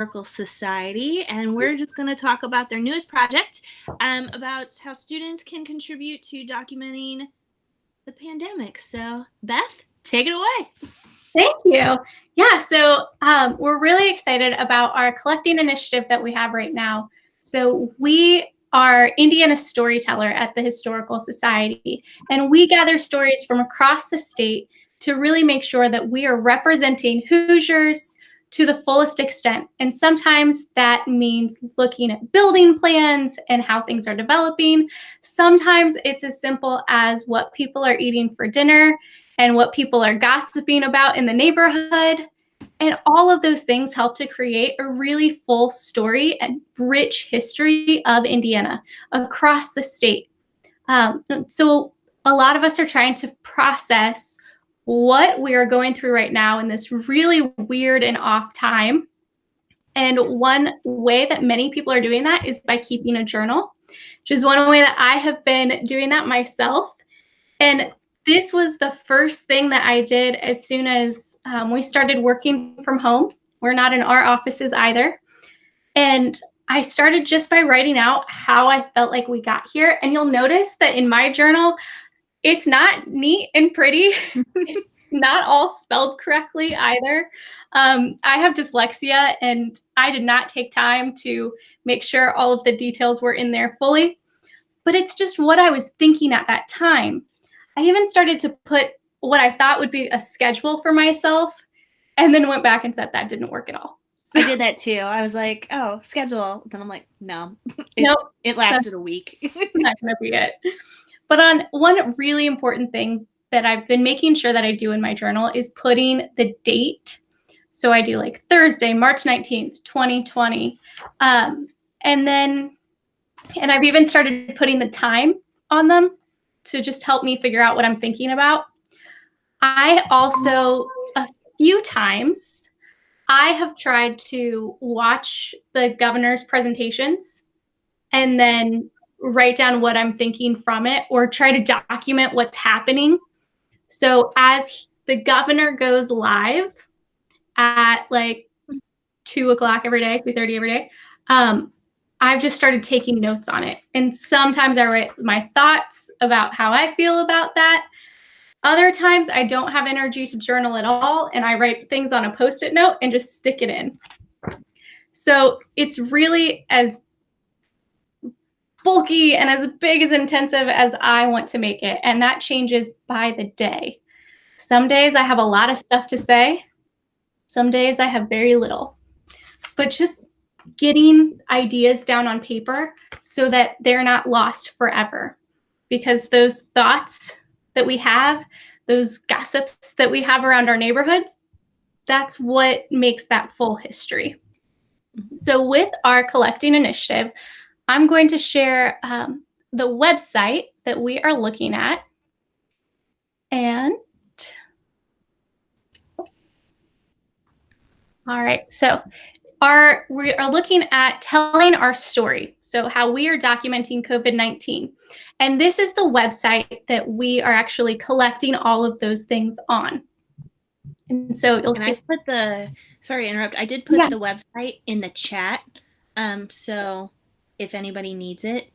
Historical Society, and we're just going to talk about their newest project, about how students can contribute to documenting the pandemic. So, Beth, take it away. Thank you. Yeah, so we're really excited about our collecting initiative that we have right now. So we are Indiana Storyteller at the Historical Society, and we gather stories from across the state to really make sure that we are representing Hoosiers to the fullest extent. And sometimes that means looking at building plans and how things are developing. Sometimes it's as simple as what people are eating for dinner and what people are gossiping about in the neighborhood. And all of those things help to create a really full story and rich history of Indiana across the state. So a lot of us are trying to process what we are going through right now in this really weird and off time. And one way that many people are doing that is by keeping a journal, which is one way that I have been doing that myself. And this was the first thing that I did as soon as we started working from home. We're not in our offices either. And I started just by writing out how I felt like we got here. And you'll notice that in my journal, it's not neat and pretty. It's not all spelled correctly either. I have dyslexia, and I did not take time to make sure all of the details were in there fully. But it's just what I was thinking at that time. I even started to put what I thought would be a schedule for myself, and then went back and said that didn't work at all. So, I did that too. I was like, oh, schedule. Then I'm like, no. Nope. It lasted a week. Not going to be it. But on one really important thing that I've been making sure that I do in my journal is putting the date. So I do like Thursday, March 19th, 2020. And I've even started putting the time on them to just help me figure out what I'm thinking about. I also, a few times, I have tried to watch the governor's presentations and then write down what I'm thinking from it, or try to document what's happening. So as the governor goes live at like 2 o'clock every day, 2:30 every day, I've just started taking notes on it. And sometimes I write my thoughts about how I feel about that. Other times I don't have energy to journal at all, and I write things on a Post-it note and just stick it in. So it's really as bulky and as big as intensive as I want to make it. And that changes by the day. Some days I have a lot of stuff to say. Some days I have very little. But just getting ideas down on paper so that they're not lost forever. Because those thoughts that we have, those gossips that we have around our neighborhoods, that's what makes that full history. So with our collecting initiative, I'm going to share the website that we are looking at. And all right, so we are looking at telling our story. So how we are documenting COVID-19. And this is the website that we are actually collecting all of those things on. And so you'll see. I put sorry to interrupt. I did put the website in the chat. So if anybody needs it,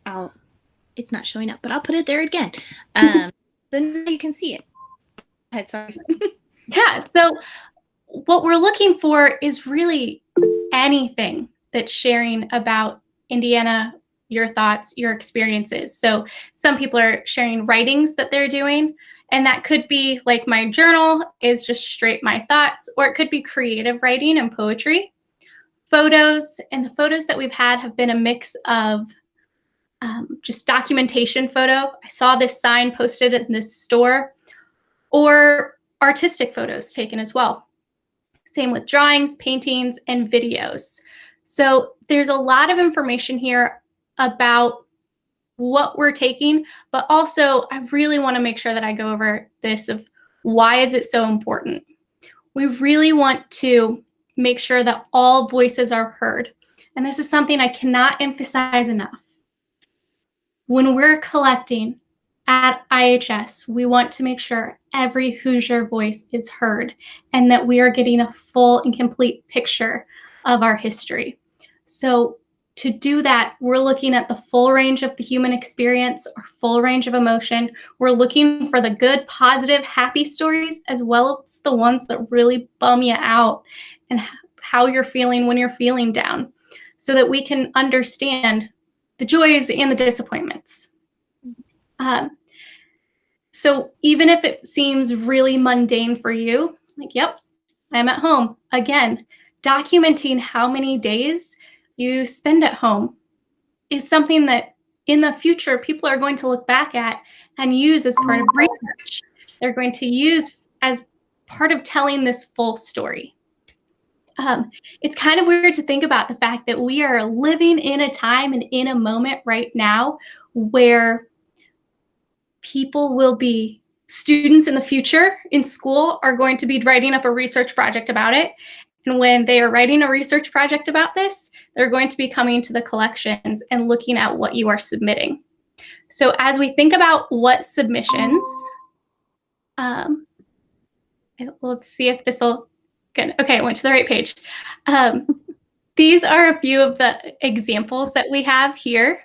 it's not showing up, but I'll put it there again. So now you can see it. Go ahead, sorry. Yeah, so what we're looking for is really anything that's sharing about Indiana, your thoughts, your experiences. So some people are sharing writings that they're doing, and that could be like my journal is just straight my thoughts, or it could be creative writing and poetry. Photos, and the photos that we've had have been a mix of just documentation photo. I saw this sign posted in this store, or artistic photos taken as well. Same with drawings, paintings, and videos. So there's a lot of information here about what we're taking, but also I really want to make sure that I go over this of why is it so important. We really want to make sure that all voices are heard. And this is something I cannot emphasize enough. When we're collecting at IHS, we want to make sure every Hoosier voice is heard and that we are getting a full and complete picture of our history. So to do that, we're looking at the full range of the human experience, or full range of emotion. We're looking for the good, positive, happy stories, as well as the ones that really bum you out, and how you're feeling when you're feeling down, so that we can understand the joys and the disappointments. So even if it seems really mundane for you, like, yep, I'm at home. Again, documenting how many days you spend at home is something that in the future people are going to look back at and use as part of research. They're going to use as part of telling this full story. It's kind of weird to think about the fact that we are living in a time and in a moment right now where students in the future in school are going to be writing up a research project about it. And when they are writing a research project about this, they're going to be coming to the collections and looking at what you are submitting. So as we think about what submissions, let's see if this will, good. Okay, I went to the right page. These are a few of the examples that we have here.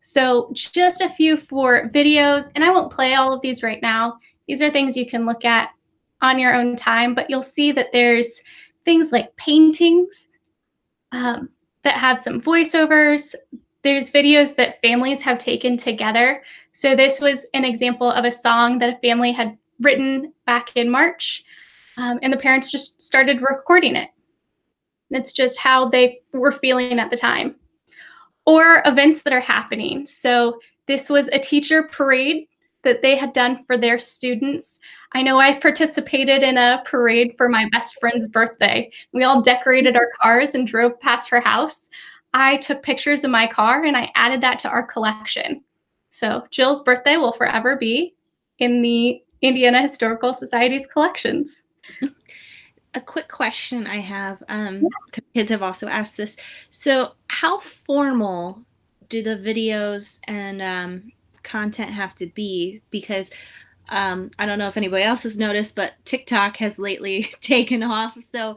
So just a few for videos, and I won't play all of these right now. These are things you can look at on your own time, but you'll see that there's things like paintings that have some voiceovers. There's videos that families have taken together. So this was an example of a song that a family had written back in March, and the parents just started recording it. It's just how they were feeling at the time. Or events that are happening. So this was a teacher parade that they had done for their students. I know I participated in a parade for my best friend's birthday. We all decorated our cars and drove past her house. I took pictures of my car and I added that to our collection. So Jill's birthday will forever be in the Indiana Historical Society's collections. A quick question I have, kids have also asked this. So how formal do the videos and content have to be? Because I don't know if anybody else has noticed, but TikTok has lately taken off. So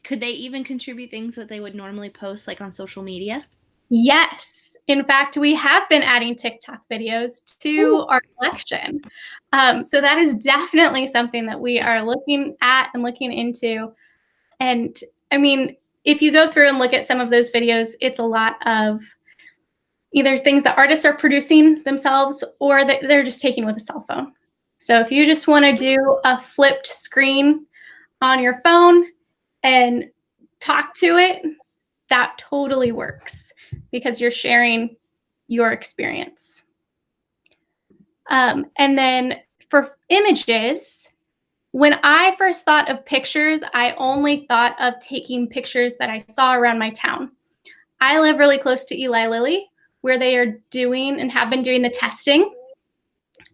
could they even contribute things that they would normally post, like on social media? Yes. In fact, we have been adding TikTok videos to our collection. So that is definitely something that we are looking at and looking into. And I mean, if you go through and look at some of those videos, it's a lot of either things that artists are producing themselves or that they're just taking with a cell phone. So if you just want to do a flipped screen on your phone and talk to it, that totally works because you're sharing your experience. And then for images, when I first thought of pictures, I only thought of taking pictures that I saw around my town. I live really close to Eli Lilly, where they are doing and have been doing the testing.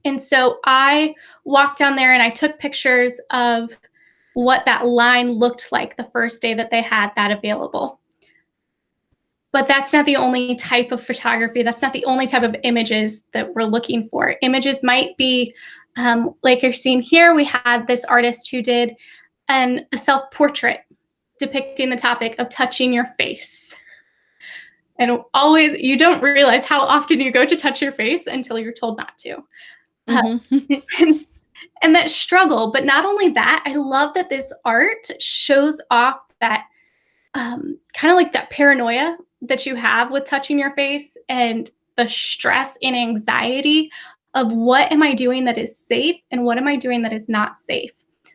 And so I walked down there and I took pictures of what that line looked like the first day that they had that available. But that's not the only type of photography. That's not the only type of images that we're looking for. Images might be, like you're seeing here, we had this artist who did a self-portrait depicting the topic of touching your face. And always, you don't realize how often you go to touch your face until you're told not to. Mm-hmm. and that struggle. But not only that, I love that this art shows off that kind of like that paranoia that you have with touching your face and the stress and anxiety of what am I doing that is safe and what am I doing that is not safe.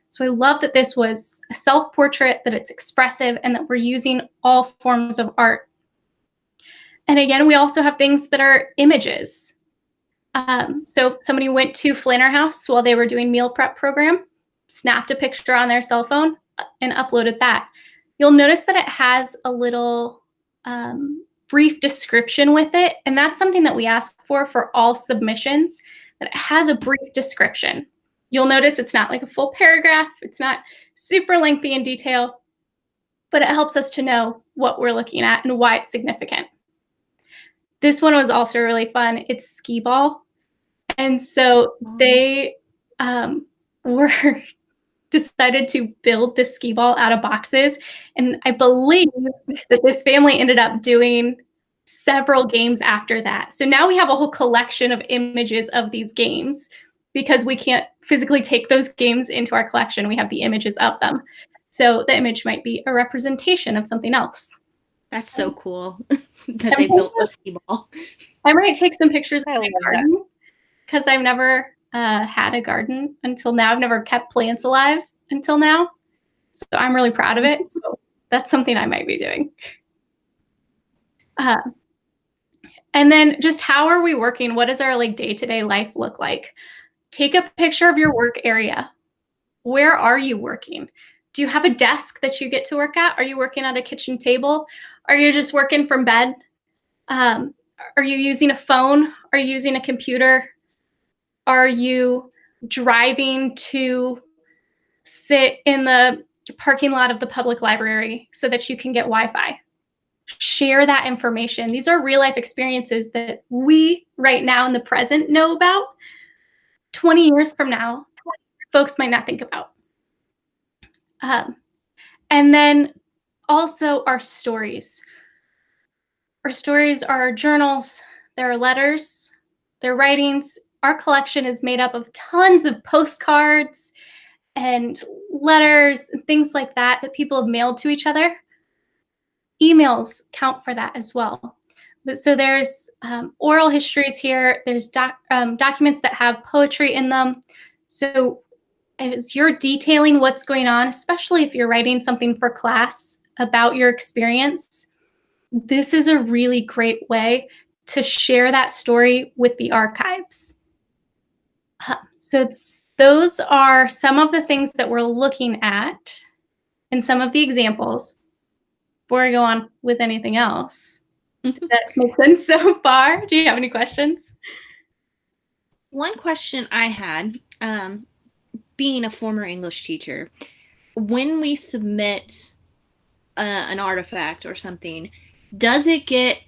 So I love that this was a self-portrait, that it's expressive, and that we're using all forms of art. And again, we also have things that are images. So somebody went to Flanner House while they were doing meal prep program, snapped a picture on their cell phone and uploaded that. You'll notice that it has a little brief description with it. And that's something that we ask for all submissions, that it has a brief description. You'll notice it's not like a full paragraph. It's not super lengthy in detail, but it helps us to know what we're looking at and why it's significant. This one was also really fun. It's skee ball. And so they were decided to build the skee ball out of boxes. And I believe that this family ended up doing several games after that. So now we have a whole collection of images of these games because we can't physically take those games into our collection. We have the images of them. So the image might be a representation of something else. That's so cool that they built a skee ball. I might take some pictures of my garden because I've never had a garden until now. I've never kept plants alive until now. So I'm really proud of it. So that's something I might be doing. And then just how are we working? What does our like day-to-day life look like? Take a picture of your work area. Where are you working? Do you have a desk that you get to work at? Are you working at a kitchen table? Are you just working from bed? Are you using a phone? Are you using a computer? Are you driving to sit in the parking lot of the public library so that you can get Wi-Fi? Share that information. These are real life experiences that we right now in the present know about. 20 years from now, folks might not think about. And then also our stories. Our stories are our journals, they're letters, they're writings. Our collection is made up of tons of postcards and letters and things like that that people have mailed to each other. Emails count for that as well. So there's oral histories here. There's documents that have poetry in them. So as you're detailing what's going on, especially if you're writing something for class about your experience, this is a really great way to share that story with the archives. So those are some of the things that we're looking at and some of the examples. Before I go on with anything else, does that make sense so far? Do you have any questions? One question I had, being a former English teacher, when we submit an artifact or something, does it get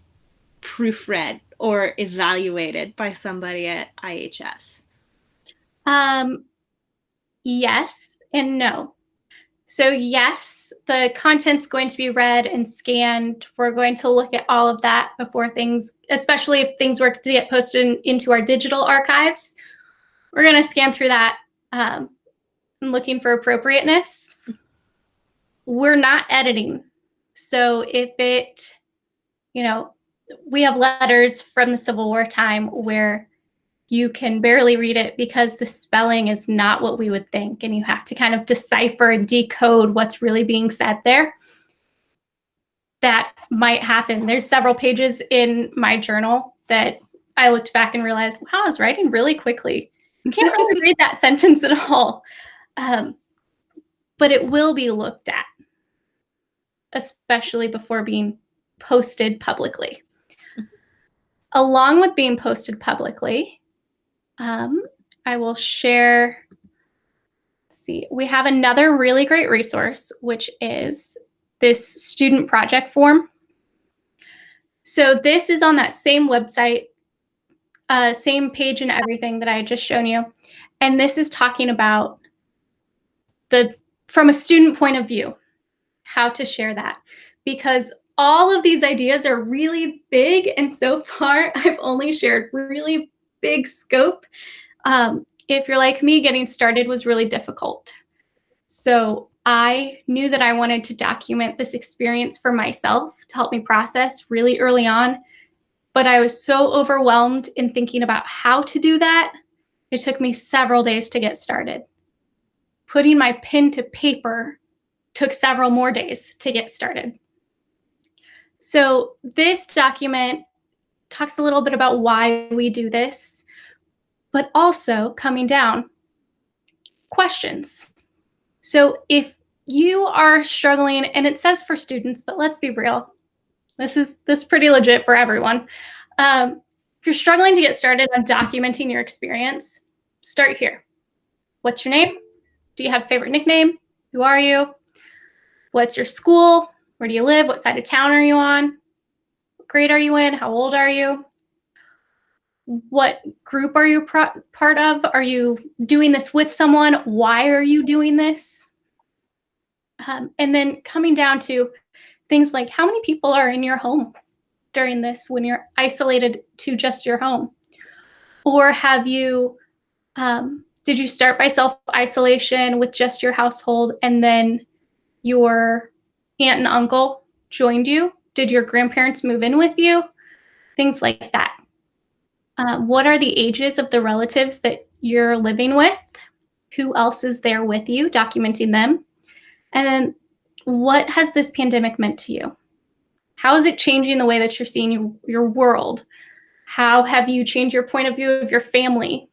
proofread or evaluated by somebody at IHS? Yes and no. So yes, the content's going to be read and scanned. We're going to look at all of that before things, especially if things were to get posted into our digital archives. We're going to scan through that and looking for appropriateness. We're not editing. So if it, we have letters from the Civil War time where you can barely read it because the spelling is not what we would think, and you have to kind of decipher and decode what's really being said there. That might happen. There's several pages in my journal that I looked back and realized, wow, I was writing really quickly. You can't really read that sentence at all. But it will be looked at, especially before being posted publicly. Along with being posted publicly, I will share, we have another really great resource, which is this student project form. So this is on that same website, same page and everything that I had just shown you. And this is talking about from a student point of view, how to share that. Because all of these ideas are really big, and so far I've only shared really big scope. If you're like me, getting started was really difficult. So I knew that I wanted to document this experience for myself to help me process really early on. But I was so overwhelmed in thinking about how to do that, it took me several days to get started. Putting my pen to paper took several more days to get started. So this document talks a little bit about why we do this, but also coming down, questions. So if you are struggling, and it says for students, but let's be real, this is pretty legit for everyone. If you're struggling to get started on documenting your experience, start here. What's your name? Do you have a favorite nickname? Who are you? What's your school? Where do you live? What side of town are you on? What grade are you in? How old are you? What group are you part of? Are you doing this with someone? Why are you doing this? And then coming down to things like how many people are in your home during this when you're isolated to just your home? Or have you, did you start by self-isolation with just your household and then your aunt and uncle joined you? Did your grandparents move in with you? Things like that. What are the ages of the relatives that you're living with? Who else is there with you, documenting them? And then what has this pandemic meant to you? How is it changing the way that you're seeing your world? How have you changed your point of view of your family?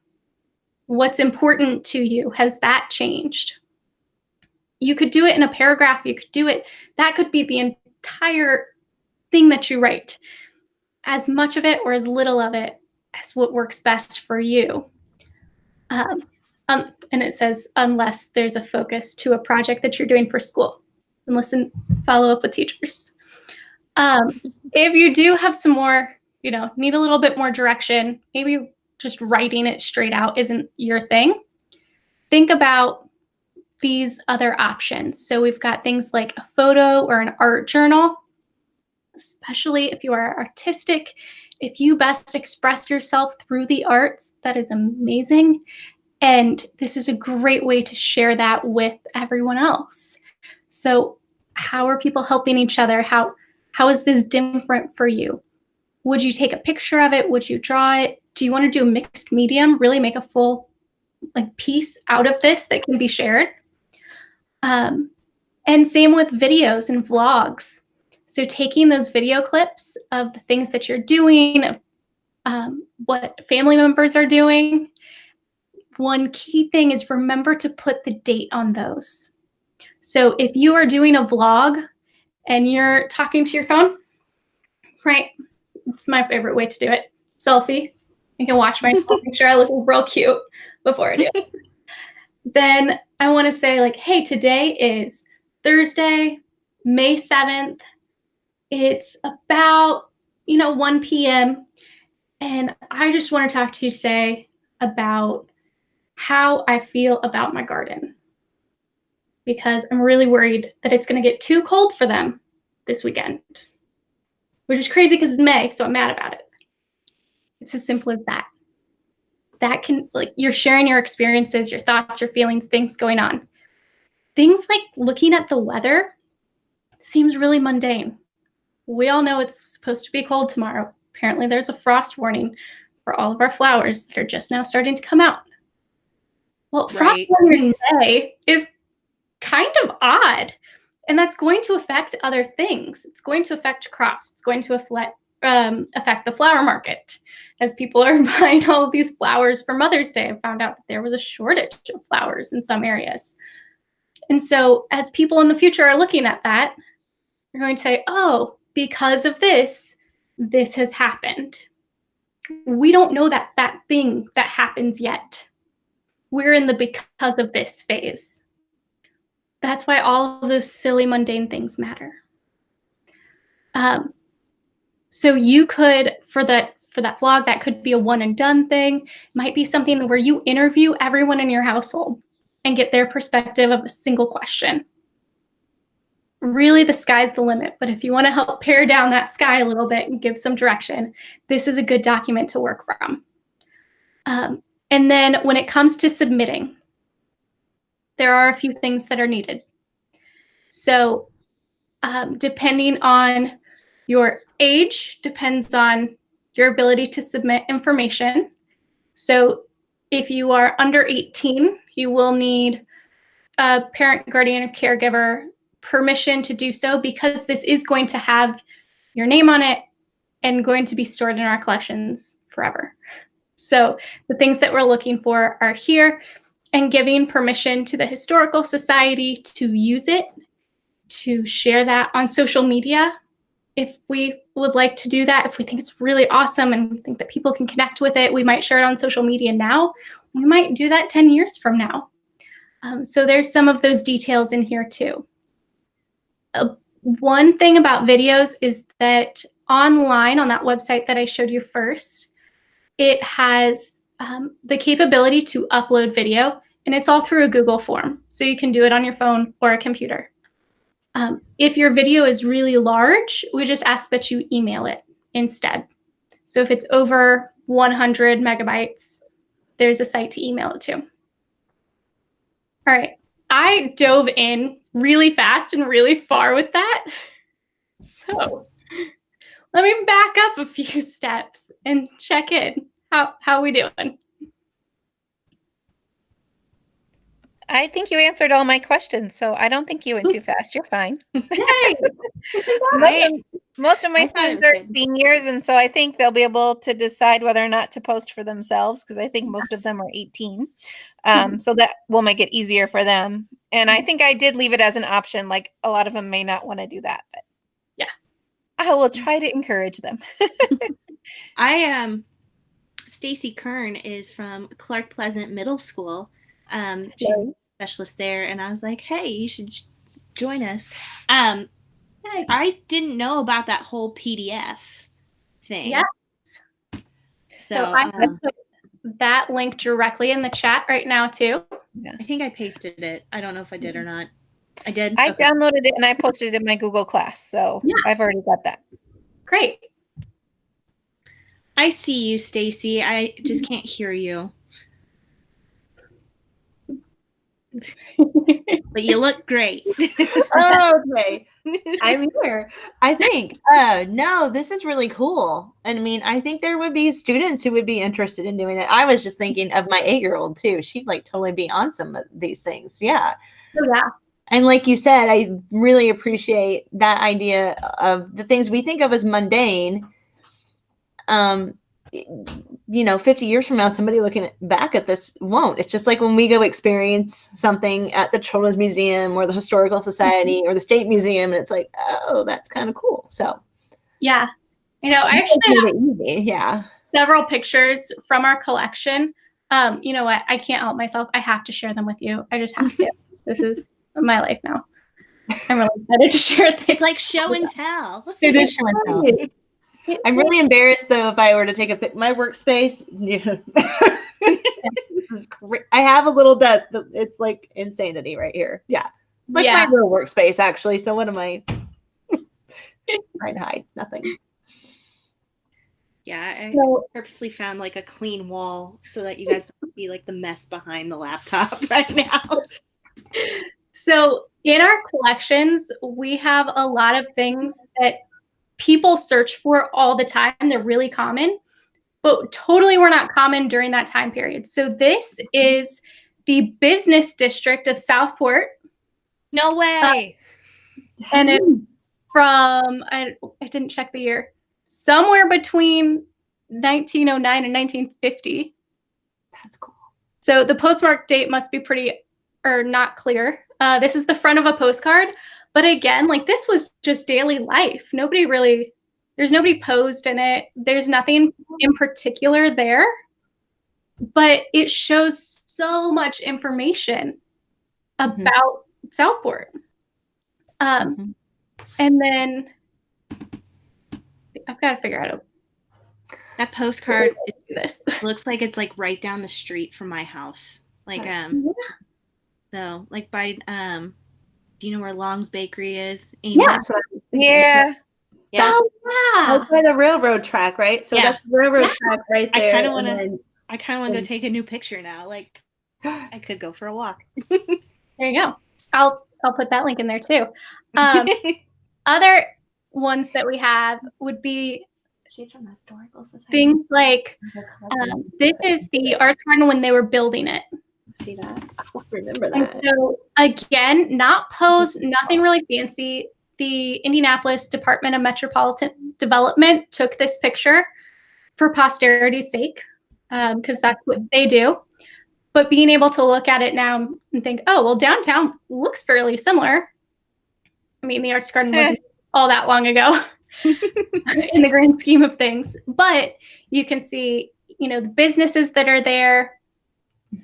What's important to you? Has that changed? You could do it in a paragraph. You could do it. That could be the entire thing that you write. As much of it or as little of it as what works best for you. And it says, unless there's a focus to a project that you're doing for school. And listen, follow up with teachers. If you do have some more, need a little bit more direction, maybe just writing it straight out isn't your thing. Think about these other options. So we've got things like a photo or an art journal, especially if you are artistic. If you best express yourself through the arts, that is amazing. And this is a great way to share that with everyone else. So how are people helping each other? How is this different for you? Would you take a picture of it? Would you draw it? Do you want to do a mixed medium? Really make a full piece out of this that can be shared? And same with videos and vlogs. So taking those video clips of the things that you're doing, what family members are doing. One key thing is remember to put the date on those. So if you are doing a vlog and you're talking to your phone, right? It's my favorite way to do it. Selfie. I can watch myself, make sure I look real cute before I do it. Then I want to say hey, today is Thursday, May 7th. It's about, 1 p.m. And I just want to talk to you today about how I feel about my garden. Because I'm really worried that it's going to get too cold for them this weekend. Which is crazy because it's May, so I'm mad about it. It's as simple as that. That can, you're sharing your experiences, your thoughts, your feelings, things going on. Things like looking at the weather seems really mundane. We all know it's supposed to be cold tomorrow. Apparently there's a frost warning for all of our flowers that are just now starting to come out. Well, frost warning in May is kind of odd. And that's going to affect other things. It's going to affect crops. It's going to affect the flower market. As people are buying all of these flowers for Mother's Day, I found out that there was a shortage of flowers in some areas. And so as people in the future are looking at that, they're going to say, oh, because of this, this has happened. We don't know that thing that happens yet. We're in the because of this phase. That's why all of those silly, mundane things matter. So you could, for that vlog, that could be a one and done thing. It might be something where you interview everyone in your household and get their perspective of a single question. Really, the sky's the limit. But if you want to help pare down that sky a little bit and give some direction, this is a good document to work from. And then when it comes to submitting, there are a few things that are needed. So depending on your age, depends on your ability to submit information. So if you are under 18, you will need a parent, guardian, or caregiver permission to do so because this is going to have your name on it and going to be stored in our collections forever. So the things that we're looking for are here, and giving permission to the Historical Society to use it, to share that on social media. If we would like to do that, if we think it's really awesome and we think that people can connect with it, we might share it on social media now. We might do that 10 years from now. So there's some of those details in here too. One thing about videos is that online on that website that I showed you first, It has the capability to upload video, and it's all through a Google form. So you can do it on your phone or a computer. If your video is really large, we just ask that you email it instead. So if it's over 100 megabytes, there's a site to email it to. All right. I dove in really fast and really far with that. So let me back up a few steps and check in. How we doing? I think you answered all my questions, so I don't think you went too fast. You're fine. Yay! Most of my I thought it students was are good. seniors, and so I think they'll be able to decide whether or not to post for themselves, because I think most of them are 18. So that will make it easier for them. And I think I did leave it as an option. Like, a lot of them may not want to do that, but Yeah. I will try to encourage them. Stacy Kern is from Clark Pleasant Middle School. She's a specialist there, and I was like, hey, you should join us. I didn't know about that whole PDF thing. Yes. So I put that link directly in the chat right now too. I think I pasted it. I don't know if I did or not. I did. I Okay. downloaded it and I posted it in my Google class, so Yeah. I've already got that. Great. I see you, Stacy. I just can't hear you. But you look great. Oh, okay. I'm here. I think. No, this is really cool. And I mean, I think there would be students who would be interested in doing it. I was just thinking of my 8-year-old too. She'd like totally be on some of these things. Yeah. Oh, yeah. And like you said, I really appreciate that idea of the things we think of as mundane. 50 years from now, somebody looking back at this won't. It's just like when we go experience something at the Children's Museum or the Historical Society or the State Museum, and it's like, oh, that's kind of cool. So, yeah. I actually have several pictures from our collection. You know what? I can't help myself. I have to share them with you. I just have to. This is my life now. I'm really excited to share things. It's like show and tell. It is show and tell. I'm really embarrassed though if I were to take a pic. My workspace. This is great. I have a little desk, but it's like insanity right here. Yeah, like my real workspace actually. So what am I trying to hide? Nothing. Yeah, I purposely found like a clean wall so that you guys don't see like the mess behind the laptop right now. So in our collections, we have a lot of things that people search for all the time. They're really common, but totally were not common during that time period. So this is the business district of Southport. No way. And it's from, I didn't check the year, somewhere between 1909 and 1950. That's cool. So the postmark date must be not clear. This is the front of a postcard. But again, like this was just daily life. There's nobody posed in it. There's nothing in particular there, but it shows so much information about Southport. And then I've got to figure out that postcard looks like it's like right down the street from my house. Like so like by do you know where Long's Bakery is? Yeah. Oh, yeah. That's by the railroad track, right? So that's the railroad track right there. I kind of want to go take a new picture now. Like I could go for a walk. There you go. I'll put that link in there too. Other ones that we have would be she's from the Historical Society. Things like this is the Arts Garden when they were building it. See that? I don't remember that. And so again, not posed, nothing really fancy. The Indianapolis Department of Metropolitan Development took this picture for posterity's sake, because that's what they do. But being able to look at it now and think, oh, well, downtown looks fairly similar. I mean, the Arts Garden wasn't all that long ago in the grand scheme of things. But you can see, the businesses that are there.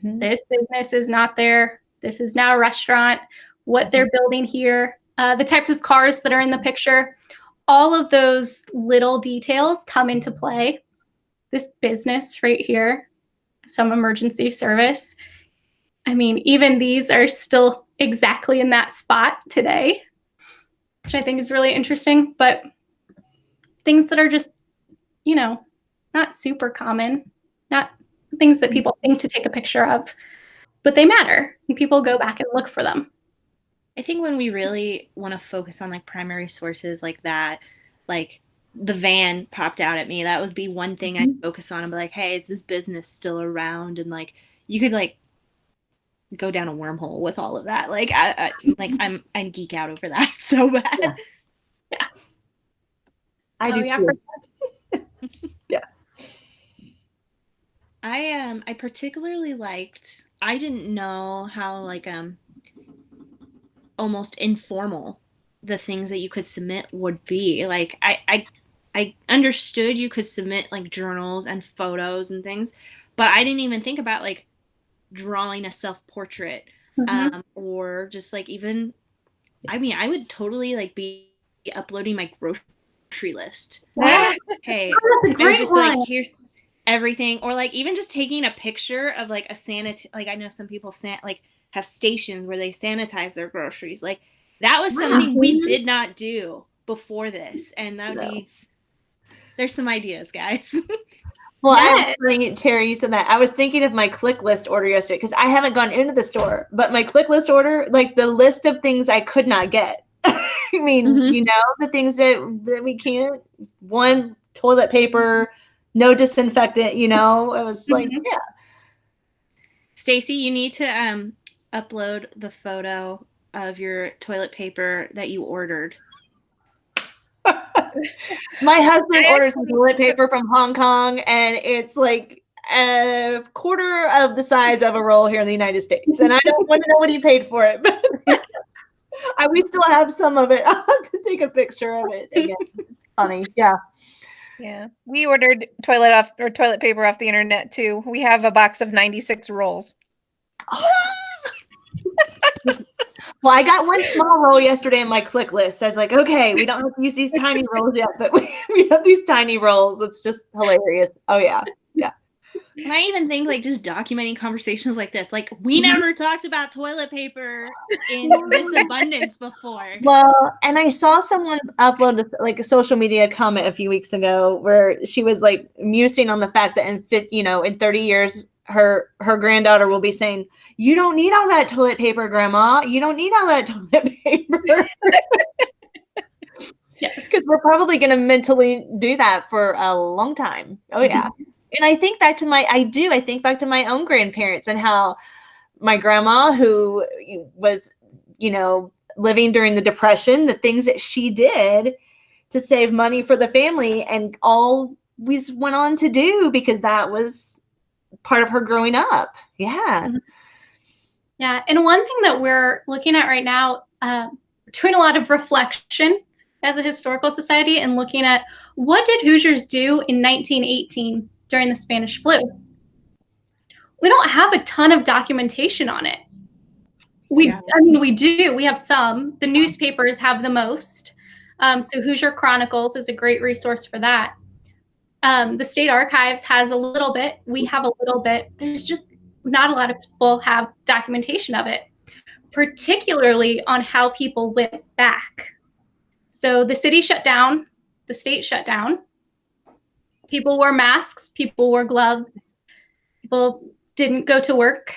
This business is not there. This is now a restaurant. What they're building here, the types of cars that are in the picture, all of those little details come into play. this business right here, some emergency service, I mean, even these are still exactly in that spot today, which I think is really interesting. But things that are just, you know, not super common, not things that people think to take a picture of, but they matter and people go back and look for them. I think when we really want to focus on like primary sources like that, like the van popped out at me. That would be one thing I'd focus on and be like, hey, is this business still around? And like you could like go down a wormhole with all of that. Like I'm geek out over that so bad. Yeah. I do yeah, too. Yeah. I particularly liked, I didn't know how like almost informal the things that you could submit would be. Like I understood you could submit like journals and photos and things, but I didn't even think about like drawing a self-portrait or just like even, I mean, I would totally like be uploading my grocery list. Like, hey, that's a I would great just be one. like, here's everything, or like even just taking a picture of like a like I know some people like have stations where they sanitize their groceries. Like that was something we did not do before this, and that would be. There's some ideas, guys. Well, Yes. Terry, you said that. I was thinking of my click list order yesterday because I haven't gone into the store, but my click list order, like the list of things I could not get. I mean, you know, the things that we can't. One, toilet paper, no disinfectant. You know, it was like, yeah. Stacy, you need to upload the photo of your toilet paper that you ordered. My husband orders some toilet paper from Hong Kong, and it's like a quarter of the size of a roll here in the United States. And I don't want to know what he paid for it, but we still have some of it. I'll have to take a picture of it again. It's funny. Yeah. Yeah. We ordered toilet paper off the internet too. We have a box of 96 rolls. Awesome. Well, I got one small roll yesterday in my click list. I was like, okay, we don't have to use these tiny rolls yet, but we have these tiny rolls. It's just hilarious. Oh, yeah. Yeah. And I even think like just documenting conversations like this, like we never talked about toilet paper in this abundance before. Well, and I saw someone upload like a social media comment a few weeks ago where she was like musing on the fact that in 30 years, her granddaughter will be saying, you don't need all that toilet paper, Grandma. You don't need all that toilet paper. Yeah, because we're probably going to mentally do that for a long time. Oh, yeah. And I think back to I think back to my own grandparents and how my grandma, who was, living during the Depression, the things that she did to save money for the family and always went on to do because that was part of her growing up. Yeah. Yeah. And one thing that we're looking at right now, doing a lot of reflection as a historical society and looking at what did Hoosiers do in 1918 during the Spanish flu? We don't have a ton of documentation on it. We do. We have some. The newspapers have the most. So Hoosier Chronicles is a great resource for that. The State Archives has a little bit. We have a little bit. There's just not a lot of people have documentation of it, particularly on how people went back. So the city shut down, the state shut down. People wore masks, people wore gloves, people didn't go to work.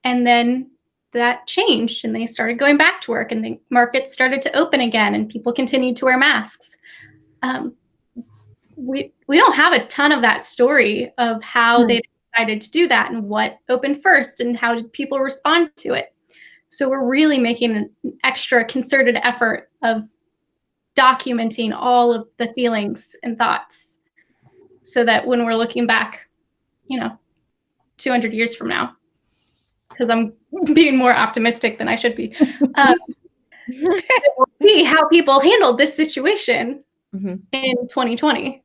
And then that changed and they started going back to work and the markets started to open again and people continued to wear masks. We don't have a ton of that story of how they decided to do that and what opened first and how did people respond to it. So we're really making an extra concerted effort of documenting all of the feelings and thoughts so that when we're looking back, 200 years from now, because I'm being more optimistic than I should be, we'll see how people handled this situation in 2020.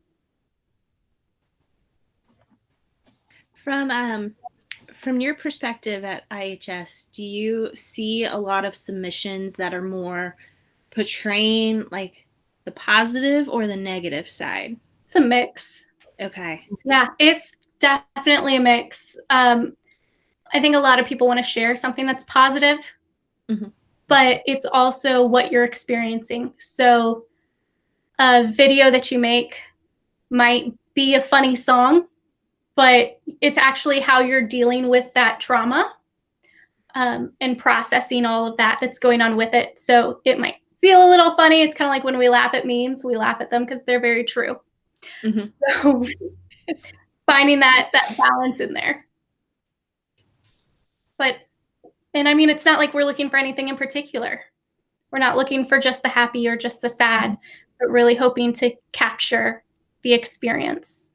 From your perspective at IHS, do you see a lot of submissions that are more portraying like the positive or the negative side? It's a mix. Okay. Yeah, it's definitely a mix. I think a lot of people want to share something that's positive, but it's also what you're experiencing. So a video that you make might be a funny song, but it's actually how you're dealing with that trauma, and processing all of that that's going on with it. So it might feel a little funny. It's kind of like when we laugh at memes, we laugh at them because they're very true. So finding that balance in there. But, and I mean, it's not like we're looking for anything in particular. We're not looking for just the happy or just the sad, but really hoping to capture the experience.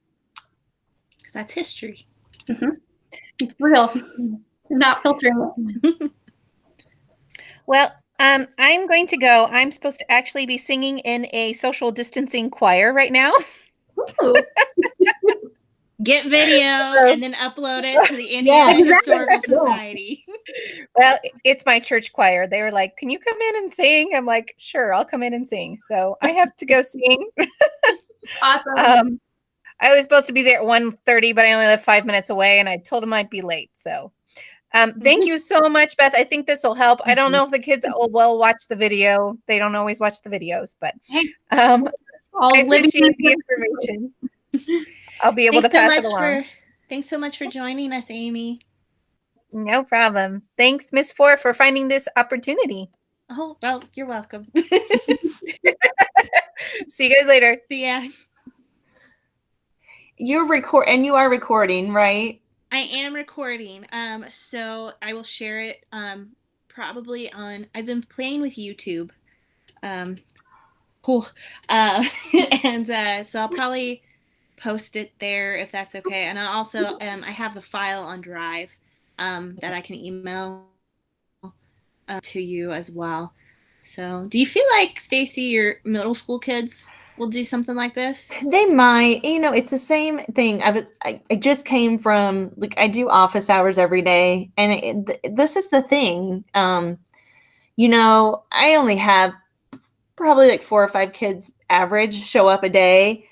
Because that's history. It's real, not filtering it. Well, I'm going to go. I'm supposed to actually be singing in a social distancing choir right now. Ooh. Get video and then upload it to the Indiana Historical Society. Well, it's my church choir. They were like, "Can you come in and sing?" I'm like, "Sure, I'll come in and sing." So I have to go sing. Awesome. I was supposed to be there at 1:30, but I only live 5 minutes away, and I told them I'd be late. So thank you so much, Beth. I think this will help. I don't know if the kids will watch the video. They don't always watch the videos, but I appreciate the information. I'll be able to pass it along. Thanks so much for joining us, Amy. No problem. Thanks, Miss Four, for finding this opportunity. Oh, well, you're welcome. See you guys later. See ya. You are recording, right? I am recording. So I will share it probably on. I've been playing with YouTube. Cool. And so I'll probably post it there if that's okay. And I also I have the file on Drive that I can email to you as well. So do you feel like, Stacy, your middle school kids will do something like this? They might. It's the same thing. I just came from, like, I do office hours every day, and this is the thing. I only have probably like 4 or 5 kids average show up a day.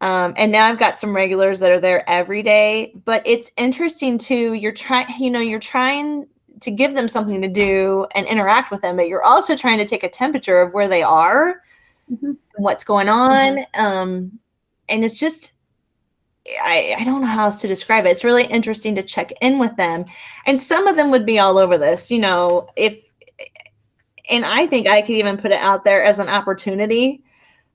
And now I've got some regulars that are there every day, but it's interesting too. You're trying to give them something to do and interact with them, but you're also trying to take a temperature of where they are, what's going on. And it's just, I don't know how else to describe it. It's really interesting to check in with them. And some of them would be all over this, and I think I could even put it out there as an opportunity,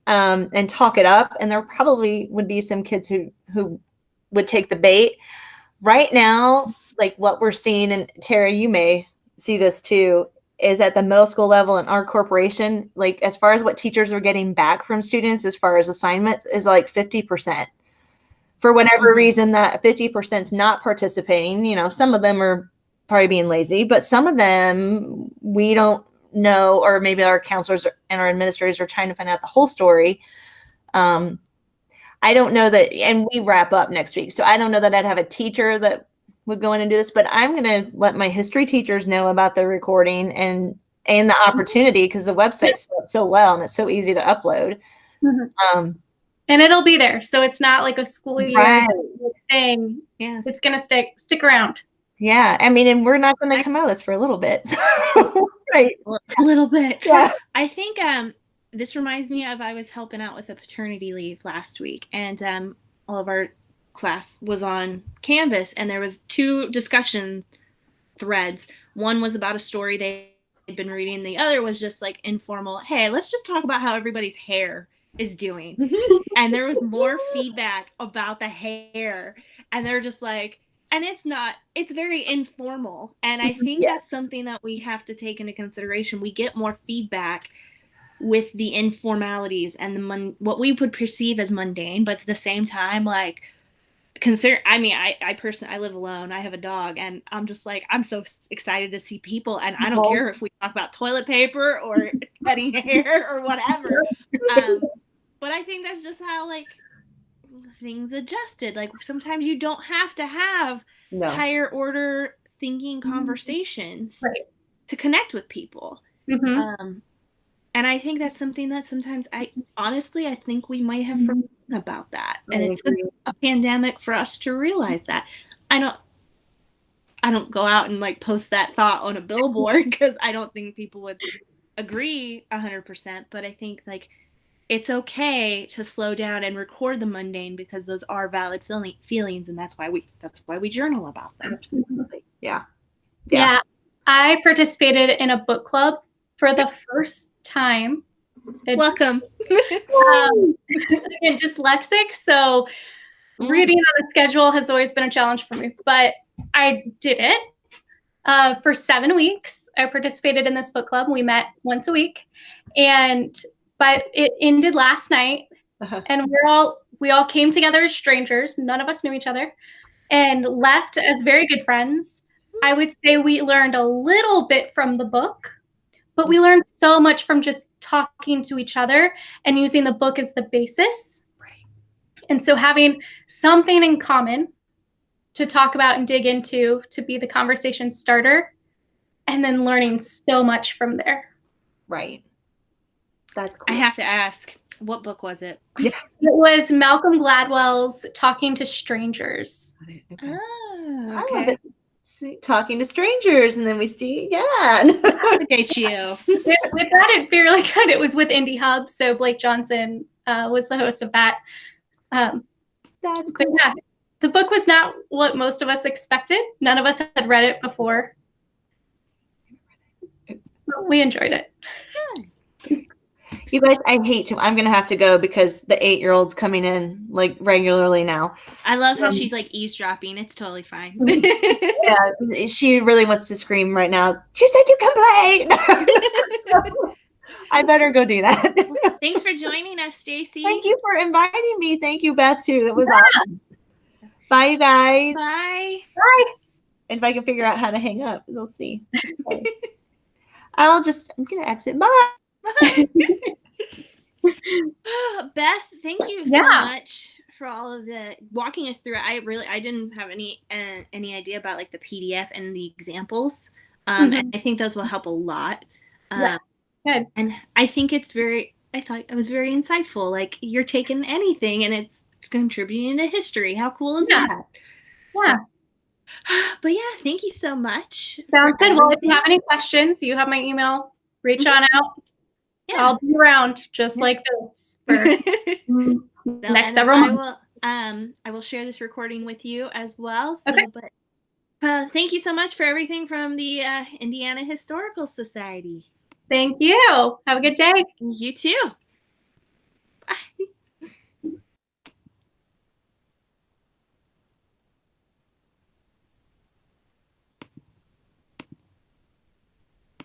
and talk it up. And there probably would be some kids who would take the bait. Right now, like what we're seeing, and Tara, you may see this too, is at the middle school level in our corporation, like as far as what teachers are getting back from students as far as assignments is like 50%. For whatever reason, that 50% is not participating. Some of them are probably being lazy, but some of them we don't know, or maybe our counselors and our administrators are trying to find out the whole story. I don't know that, and we wrap up next week, so I don't know that I'd have a teacher that would go in and do this, but I'm going to let my history teachers know about the recording and the opportunity, because the website's set up so well and it's so easy to upload. And it'll be there, so it's not like a school year thing. Yeah, it's going to stick around. Yeah, I mean, and we're not going to come out of this for a little bit. So, right, a little bit. Yeah, I think this reminds me of, I was helping out with a paternity leave last week, and all of our class was on Canvas, and there was 2 discussion threads. One was about a story they'd been reading. The other was just like informal, hey, let's just talk about how everybody's hair is doing. And there was more feedback about the hair, and they're just like, and it's very informal. And I think that's something that we have to take into consideration. We get more feedback with the informalities and what we would perceive as mundane, but at the same time, like, I personally, I live alone. I have a dog, and I'm just like, I'm so excited to see people, and I don't care if we talk about toilet paper or cutting hair or whatever. But I think that's just how, like, things adjusted. Like, sometimes you don't have to have higher order thinking conversations to connect with people. And I think that's something that sometimes I think we might have forgotten about that. And it took a pandemic for us to realize that. I don't go out and like post that thought on a billboard because I don't think people would agree 100%. But I think like it's okay to slow down and record the mundane because those are valid feelings, and that's why we journal about them. Absolutely. Yeah. Yeah. I participated in a book club for the first time. Welcome. Again, dyslexic, so reading on a schedule has always been a challenge for me, but I did it for 7 weeks. I participated in this book club. We met once a week, but it ended last night, and we all came together as strangers. None of us knew each other, and left as very good friends. I would say we learned a little bit from the book, but we learned so much from just talking to each other and using the book as the basis. And so having something in common to talk about and dig into to be the conversation starter, and then learning so much from there. Right. That's cool. I have to ask, what book was it? It was Malcolm Gladwell's Talking to Strangers. Okay. Oh, I love it. Talking to strangers, and then we see, yeah. Look at you. With that, it'd be really good. It was with Indie Hub, so Blake Johnson was the host of that. That's But cool. yeah, the book was not what most of us expected. None of us had read it before. But we enjoyed it. You guys, I hate to. I'm gonna have to go because the 8-year-old's coming in like regularly now. I love how she's like eavesdropping. It's totally fine. Yeah, she really wants to scream right now. She said you can play. I better go do that. Thanks for joining us, Stacy. Thank you for inviting me. Thank you, Beth, too. That was awesome. Bye, you guys. Bye. Bye. And if I can figure out how to hang up, we'll see. Okay. I'm gonna exit. Bye. Beth, thank you so much for all of the walking us through it. I didn't have any idea about like the PDF and the examples. And I think those will help a lot. Good. And I think I thought it was very insightful. Like you're taking anything and it's contributing to history. How cool is that? Yeah. But yeah, thank you so much. Sounds good. Well, if you have any questions, you have my email. Reach on out. Yeah. I'll be around just like this for next several months. I will share this recording with you as well. So, okay. But thank you so much for everything from the Indiana Historical Society. Thank you. Have a good day. You too.